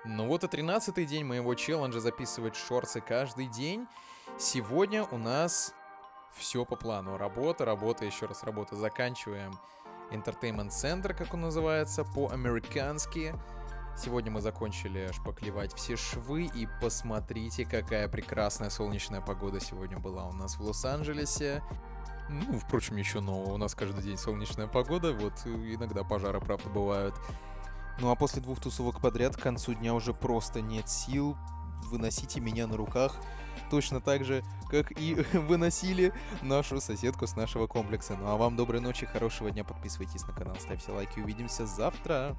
Ну вот и 13-й день моего челленджа записывать шорты каждый день. Сегодня у нас все по плану. Работа, работа, еще раз работа. Заканчиваем Entertainment Center, как он называется, по-американски. Сегодня мы закончили шпаклевать все швы, и посмотрите, какая прекрасная солнечная погода сегодня была у нас в Лос-Анджелесе. Ну, впрочем, ничего нового, у нас каждый день солнечная погода, вот иногда пожары, правда, бывают. Ну а после 2 тусовок подряд к концу дня уже просто нет сил. Выносите меня на руках. Точно так же, как и выносили нашу соседку с нашего комплекса. Ну а вам доброй ночи, хорошего дня. Подписывайтесь на канал, ставьте лайки. Увидимся завтра.